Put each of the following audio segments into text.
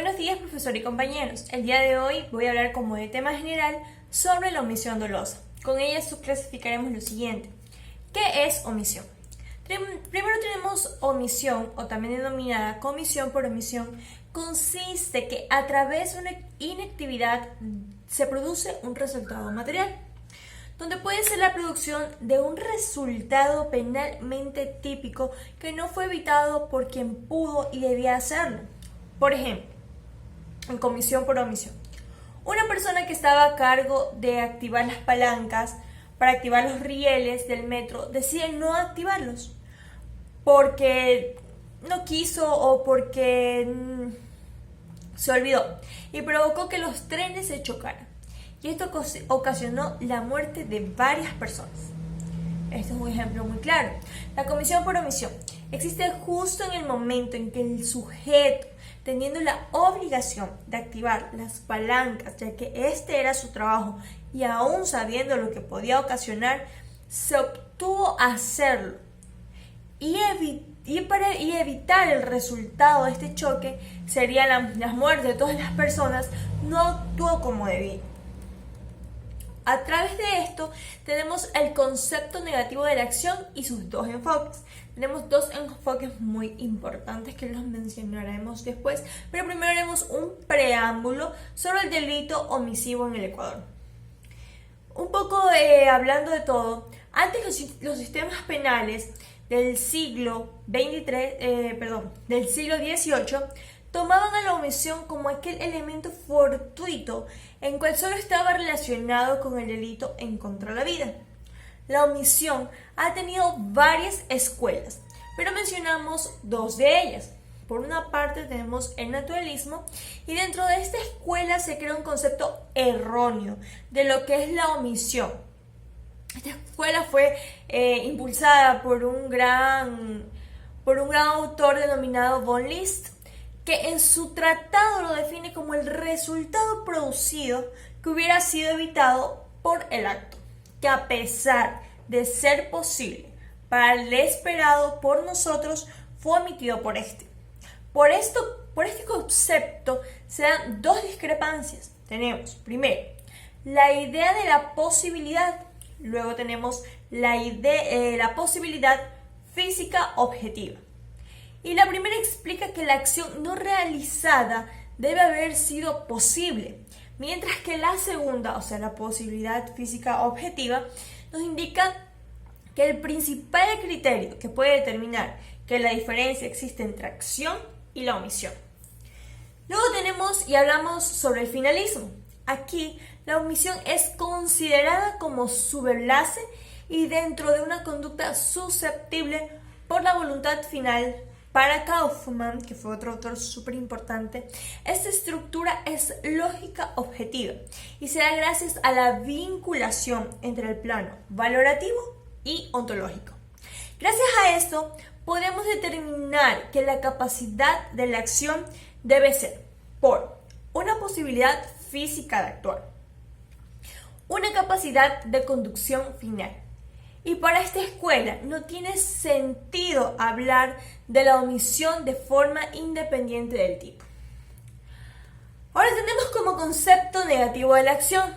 Buenos días, profesor y compañeros. El día de hoy voy a hablar como de tema general sobre la omisión dolosa. Con ella subclasificaremos lo siguiente. ¿Qué es omisión? Primero tenemos omisión, o también denominada comisión por omisión. Consiste que a través de una inactividad se produce un resultado material, donde puede ser la producción de un resultado penalmente típico que no fue evitado por quien pudo y debía hacerlo. Por ejemplo, en comisión por omisión. Una persona que estaba a cargo de activar las palancas para activar los rieles del metro decide no activarlos porque no quiso o porque se olvidó y provocó que los trenes se chocaran. Y esto ocasionó la muerte de varias personas. Este es un ejemplo muy claro. La comisión por omisión existe justo en el momento en que el sujeto, teniendo la obligación de activar las palancas, ya que este era su trabajo, y aún sabiendo lo que podía ocasionar, se obtuvo a hacerlo. Y para evitar el resultado de este choque, serían las muertes de todas las personas, no actuó como debía. A través de esto tenemos el concepto negativo de la acción y sus dos enfoques. Tenemos dos enfoques muy importantes que los mencionaremos después, pero primero haremos un preámbulo sobre el delito omisivo en el Ecuador. Un poco hablando de todo, antes los sistemas penales del siglo XVIII tomaban a la omisión como aquel elemento fortuito en cual solo estaba relacionado con el delito en contra de la vida. La omisión ha tenido varias escuelas, pero mencionamos dos de ellas. Por una parte tenemos el naturalismo, y dentro de esta escuela se crea un concepto erróneo de lo que es la omisión. Esta escuela fue impulsada por un gran autor denominado von List, que en su tratado lo define como el resultado producido que hubiera sido evitado por el acto, que a pesar de ser posible para el esperado por nosotros, fue omitido por este. Por este concepto se dan dos discrepancias. Tenemos, primero, la idea de la posibilidad, luego tenemos la posibilidad física objetiva. Y la primera explica que la acción no realizada debe haber sido posible, mientras que la segunda, o sea, la posibilidad física objetiva, nos indica que el principal criterio que puede determinar que la diferencia existe entre acción y la omisión. Luego tenemos y hablamos sobre el finalismo. Aquí la omisión es considerada como subenlace y dentro de una conducta susceptible por la voluntad final. Para Kaufman, que fue otro autor súper importante, esta estructura es lógica objetiva y se da gracias a la vinculación entre el plano valorativo y ontológico. Gracias a esto, podemos determinar que la capacidad de la acción debe ser por una posibilidad física de actuar, una capacidad de conducción final. Y para esta escuela no tiene sentido hablar de la omisión de forma independiente del tipo. Ahora tenemos como concepto negativo de la acción.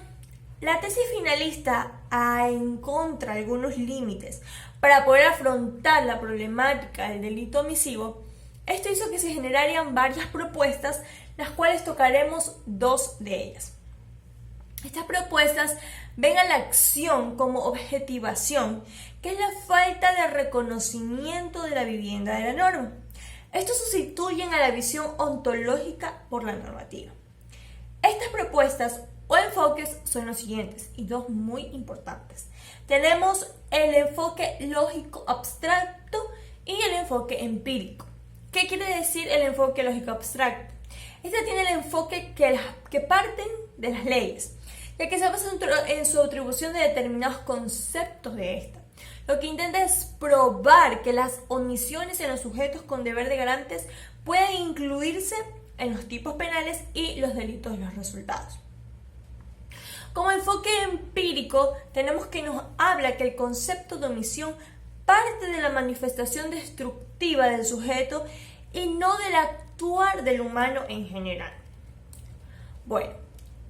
La tesis finalista encontra algunos límites para poder afrontar la problemática del delito omisivo. Esto hizo que se generaran varias propuestas, las cuales tocaremos dos de ellas. Estas propuestas ven a la acción como objetivación, que es la falta de reconocimiento de la vivienda de la norma. Estos sustituyen a la visión ontológica por la normativa. Estas propuestas o enfoques son los siguientes, y dos muy importantes. Tenemos el enfoque lógico abstracto y el enfoque empírico. ¿Qué quiere decir el enfoque lógico abstracto? Este tiene el enfoque que parten de las leyes, ya que se basa en su atribución de determinados conceptos de esta. Lo que intenta es probar que las omisiones en los sujetos con deber de garantes pueden incluirse en los tipos penales y los delitos de los resultados. Como enfoque empírico, tenemos que nos habla que el concepto de omisión parte de la manifestación destructiva del sujeto y no de la actuar del humano en general. Bueno,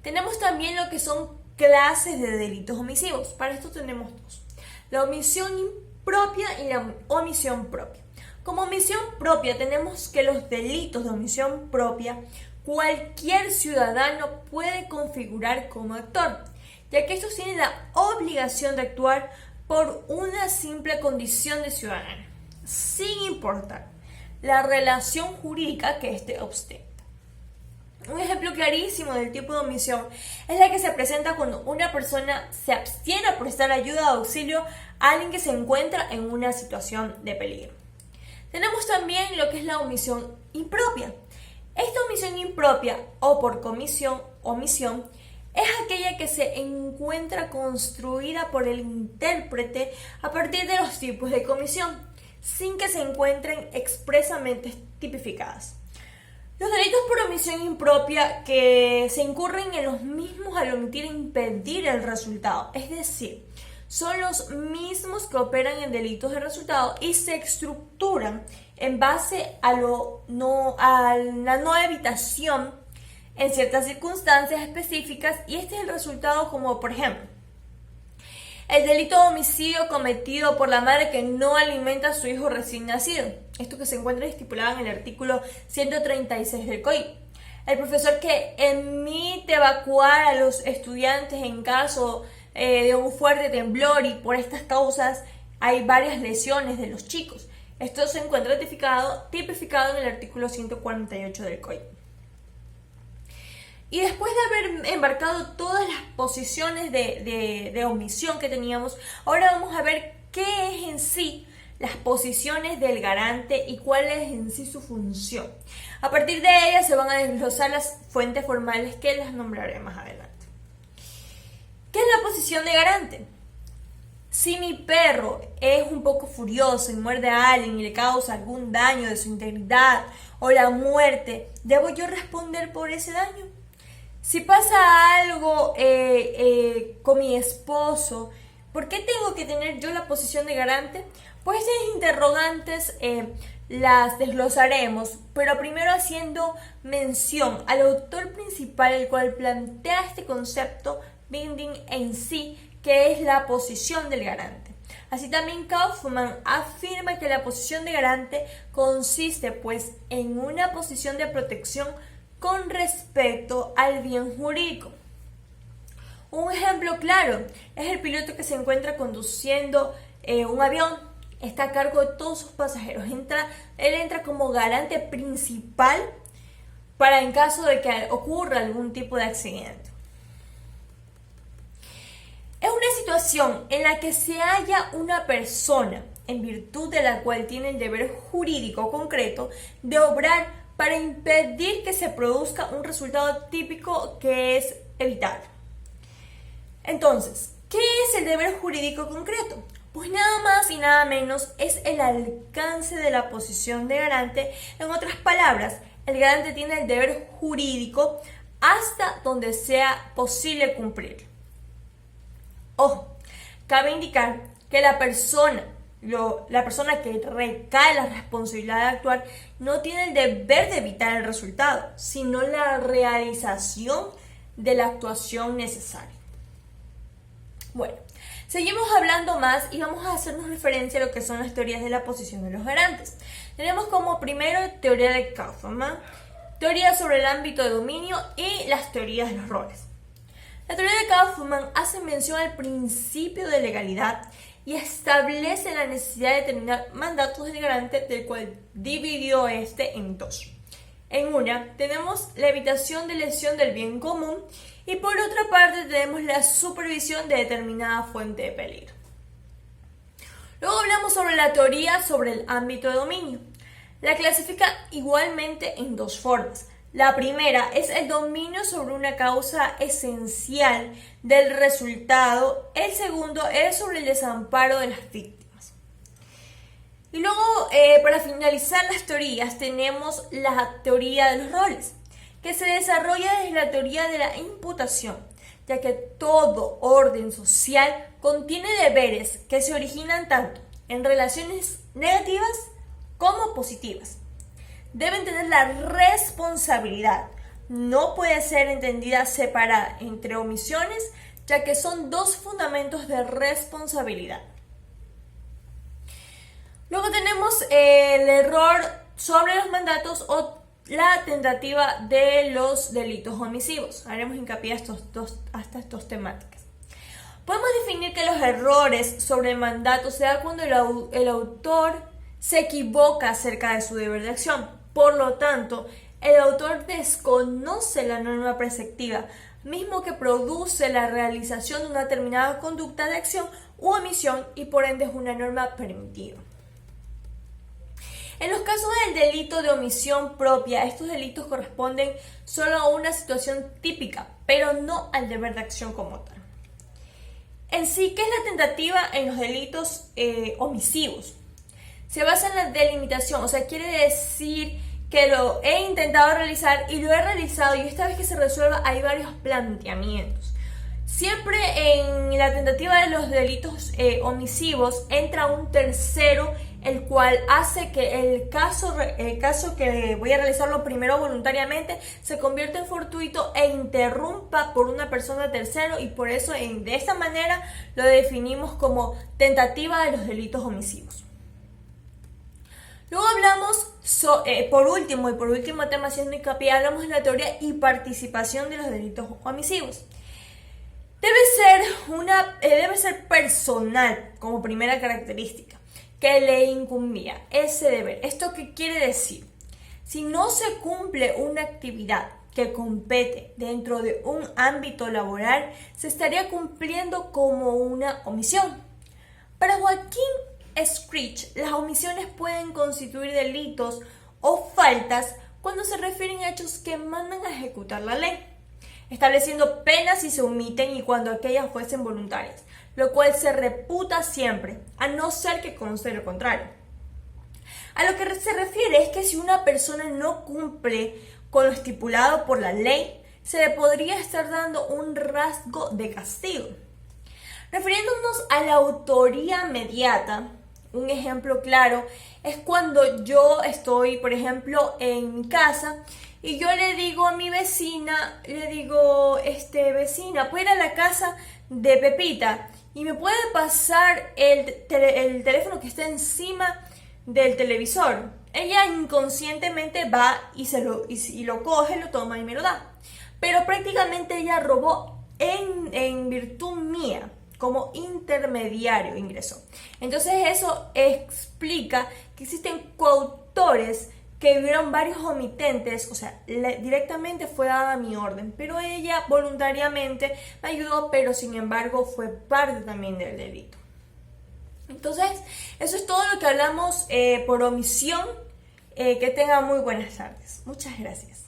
tenemos también lo que son clases de delitos omisivos. Para esto tenemos dos: la omisión impropia y la omisión propia. Como omisión propia tenemos que los delitos de omisión propia cualquier ciudadano puede configurar como actor, ya que estos tienen la obligación de actuar por una simple condición de ciudadano, sin importar la relación jurídica que éste ostenta. Un ejemplo clarísimo del tipo de omisión es la que se presenta cuando una persona se abstiene a prestar ayuda o auxilio a alguien que se encuentra en una situación de peligro. Tenemos también lo que es la omisión impropia. Esta omisión impropia o por omisión es aquella que se encuentra construida por el intérprete a partir de los tipos de comisión, sin que se encuentren expresamente tipificadas. Los delitos por omisión impropia que se incurren en los mismos al omitir e impedir el resultado, es decir, son los mismos que operan en delitos de resultado y se estructuran en base a la no evitación en ciertas circunstancias específicas, y este es el resultado, como por ejemplo el delito de homicidio cometido por la madre que no alimenta a su hijo recién nacido. Esto que se encuentra estipulado en el artículo 136 del COI. El profesor que emite evacuar a los estudiantes en caso de un fuerte temblor y por estas causas hay varias lesiones de los chicos. Esto se encuentra tipificado en el artículo 148 del COI. Y después de haber embarcado todas las posiciones de omisión que teníamos, ahora vamos a ver qué es en sí las posiciones del garante y cuál es en sí su función. A partir de ellas se van a desglosar las fuentes formales que las nombraré más adelante. ¿Qué es la posición de garante? Si mi perro es un poco furioso y muerde a alguien y le causa algún daño de su integridad o la muerte, ¿debo yo responder por ese daño? Si pasa algo con mi esposo, ¿por qué tengo que tener yo la posición de garante? Pues estas interrogantes las desglosaremos, pero primero haciendo mención al autor principal, el cual plantea este concepto binding en sí, que es la posición del garante. Así también Kaufman afirma que la posición de garante consiste pues en una posición de protección con respecto al bien jurídico. Un ejemplo claro es el piloto que se encuentra conduciendo un avión, está a cargo de todos sus pasajeros. Él entra como garante principal para en caso de que ocurra algún tipo de accidente. Es una situación en la que se halla una persona en virtud de la cual tiene el deber jurídico concreto de obrar para impedir que se produzca un resultado típico que es evitable. Entonces, ¿qué es el deber jurídico concreto? Pues nada más y nada menos es el alcance de la posición de garante. En otras palabras, el garante tiene el deber jurídico hasta donde sea posible cumplir. Ojo, cabe indicar que la persona que recae la responsabilidad de actuar no tiene el deber de evitar el resultado, sino la realización de la actuación necesaria. Bueno, seguimos hablando más y vamos a hacernos referencia a lo que son las teorías de la posición de los garantes. Tenemos como primero teoría de Kaufman, teoría sobre el ámbito de dominio y las teorías de los roles. La teoría de Kaufman hace mención al principio de legalidad y establece la necesidad de determinar mandatos del garante, del cual dividió este en dos. En una tenemos la evitación de lesión del bien común y por otra parte tenemos la supervisión de determinada fuente de peligro. Luego hablamos sobre la teoría sobre el ámbito de dominio. La clasifica igualmente en dos formas. La primera es el dominio sobre una causa esencial del resultado. El segundo es sobre el desamparo de las víctimas. Y luego, para finalizar las teorías, tenemos la teoría de los roles, que se desarrolla desde la teoría de la imputación, ya que todo orden social contiene deberes que se originan tanto en relaciones negativas como positivas. deben tener la responsabilidad. No puede ser entendida separada entre omisiones, ya que son dos fundamentos de responsabilidad. Luego tenemos el error sobre los mandatos o la tentativa de los delitos omisivos. Haremos hincapié hasta estas temáticas. Podemos definir que los errores sobre el mandato se dan cuando el autor se equivoca acerca de su deber de acción. Por lo tanto, el autor desconoce la norma preceptiva, mismo que produce la realización de una determinada conducta de acción u omisión y por ende es una norma permitida. En los casos del delito de omisión propia, estos delitos corresponden solo a una situación típica, pero no al deber de acción como tal. En sí, ¿qué es la tentativa en los delitos omisivos? Se basa en la delimitación, o sea, quiere decir que lo he intentado realizar y lo he realizado y esta vez que se resuelva hay varios planteamientos. Siempre en la tentativa de los delitos omisivos entra un tercero, el cual hace que el caso que voy a realizarlo primero voluntariamente se convierta en fortuito e interrumpa por una persona tercero y por eso de esta manera lo definimos como tentativa de los delitos omisivos. Luego hablamos, por último tema haciendo hincapié, hablamos de la teoría y participación de los delitos omisivos. Debe ser personal como primera característica que le incumbía ese deber. ¿Esto qué quiere decir? Si no se cumple una actividad que compete dentro de un ámbito laboral, se estaría cumpliendo como una omisión. Para Joaquín Scritch, las omisiones pueden constituir delitos o faltas cuando se refieren a hechos que mandan a ejecutar la ley, estableciendo penas si se omiten y cuando aquellas fuesen voluntarias, lo cual se reputa siempre, a no ser que conste lo contrario. A lo que se refiere es que si una persona no cumple con lo estipulado por la ley, se le podría estar dando un rasgo de castigo. Refiriéndonos a la autoría mediata, un ejemplo claro es cuando yo estoy, por ejemplo, en mi casa y yo le digo a mi vecina, vecina, ¿puedo ir a la casa de Pepita? Y me puede pasar el teléfono que está encima del televisor. Ella inconscientemente va y lo coge, lo toma y me lo da. Pero prácticamente ella robó en virtud mía, como intermediario ingresó. Entonces eso explica que existen coautores que hubieron varios omitentes, o sea, directamente fue dada mi orden, pero ella voluntariamente me ayudó, pero sin embargo fue parte también del delito. Entonces, eso es todo lo que hablamos por omisión. Que tengan muy buenas tardes. Muchas gracias.